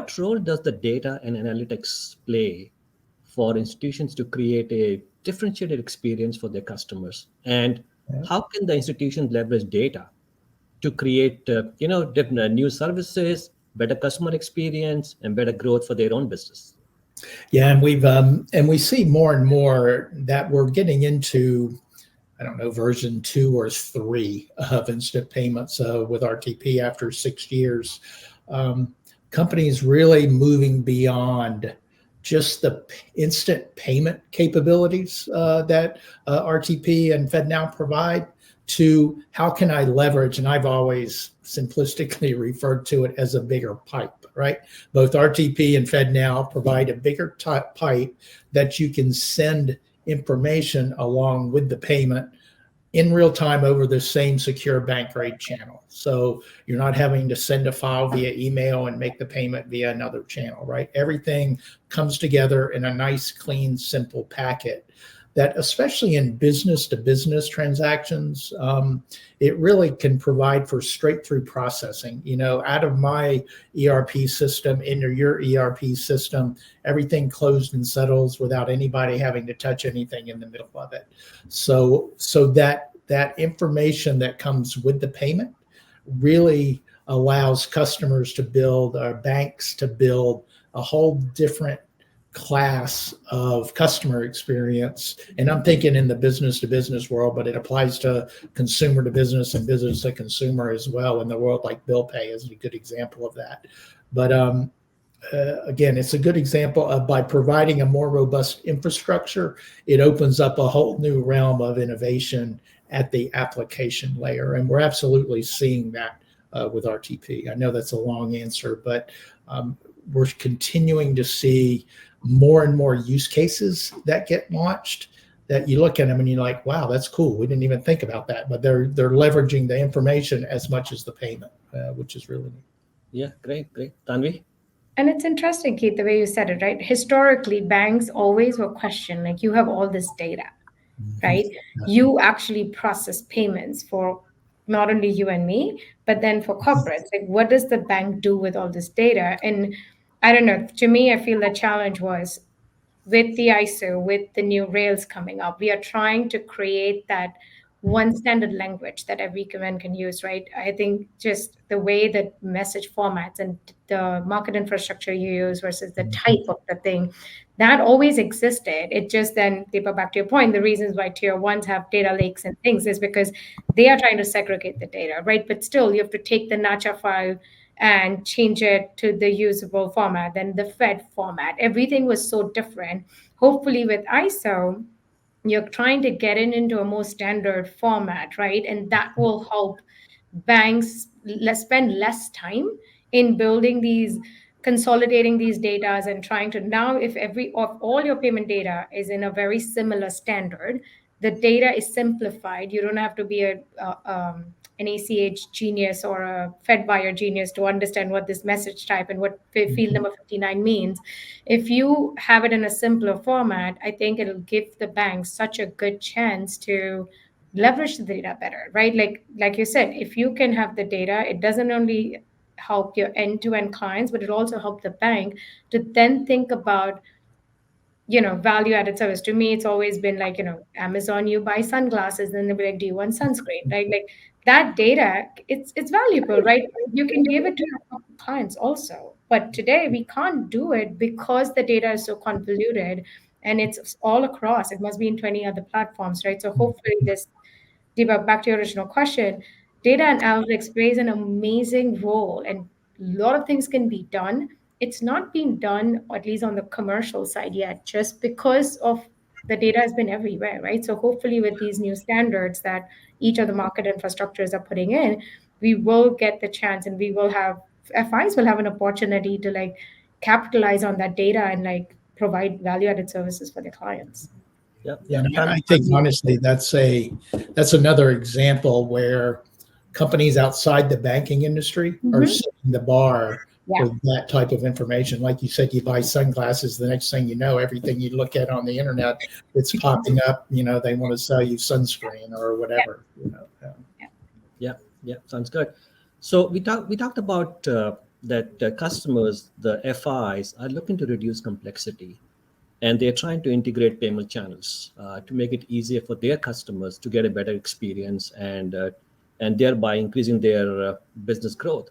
what role does the data and analytics play for institutions to create a differentiated experience for their customers? And Yeah. how can the institutions leverage data to create, different new services, better customer experience, and better growth for their own business? Yeah, and we see more and more that we're getting into, I don't know, version 2 or 3 of instant payments with RTP after 6 years. Um, Companies really moving beyond just the instant payment capabilities that RTP and FedNow provide to how can I leverage, and I've always simplistically referred to it as a bigger pipe, right? Both RTP and FedNow provide a bigger pipe that you can send information along with the payment in real time over the same secure bank grade channel. So you're not having to send a file via email and make the payment via another channel, right? Everything comes together in a nice, clean, simple packet that, especially in business to business transactions, it really can provide for straight through processing. Out of my ERP system into your ERP system, everything closed and settles without anybody having to touch anything in the middle of it. So that information that comes with the payment really allows customers to build, or banks to build, a whole different class of customer experience. And I'm thinking in the business to business world, but it applies to consumer to business and business to consumer as well in the world, like bill pay is a good example of that. But again, it's a good example of, by providing a more robust infrastructure, it opens up a whole new realm of innovation at the application layer. And we're absolutely seeing that with RTP. I know that's a long answer, but we're continuing to see more and more use cases that get launched that you look at them and you're like, wow, that's cool. We didn't even think about that, but they're leveraging the information as much as the payment, which is really neat. Yeah, great. Tanvi? And it's interesting, Keith, the way you said it, right? Historically, banks always were questioned, like, you have all this data, right? You actually process payments for not only you and me, but then for corporates. Like, what does the bank do with all this data? And I don't know, to me, I feel the challenge was with the ISO, with the new rails coming up, we are trying to create that one standard language that everyone can use, right? I think just the way that message formats and the market infrastructure you use versus the type of the thing, that always existed. It just then, Deepa, back to your point, the reasons why tier ones have data lakes and things is because they are trying to segregate the data, right? But still, you have to take the NACHA file and change it to the usable format, then the Fed format. Everything was so different. Hopefully with ISO, you're trying to get it into a more standard format, right? And that will help banks spend less time in building these, consolidating these data and trying to, now if all your payment data is in a very similar standard, the data is simplified. You don't have to be an ACH genius or a Fed buyer genius to understand what this message type and what field number 59 means. If you have it in a simpler format, I think it'll give the bank such a good chance to leverage the data better, right? Like you said, if you can have the data, it doesn't only help your end-to-end clients, but it also help the bank to then think about value added service. To me, it's always been like, Amazon, you buy sunglasses, and they'll be like, do you want sunscreen? Right? Like that data, it's valuable, right? You can give it to your clients also. But today we can't do it because the data is so convoluted and it's all across. It must be in 20 other platforms, right? So hopefully this, Deepak, back to your original question, data and analytics plays an amazing role and a lot of things can be done. It's not being done, at least on the commercial side yet, just because of the data has been everywhere, right? So hopefully with these new standards that each of the market infrastructures are putting in, we will get the chance and we will have, FIs will have an opportunity to like capitalize on that data and like provide value-added services for their clients. Yeah, and I think honestly that's another example where companies outside the banking industry are setting the bar for that type of information. Like you said, you buy sunglasses, the next thing you know, everything you look at on the internet, it's popping up, they want to sell you sunscreen or whatever. Yeah, sounds good. So we talked about that customers, the FIs, are looking to reduce complexity, and they're trying to integrate payment channels to make it easier for their customers to get a better experience and thereby increasing their business growth.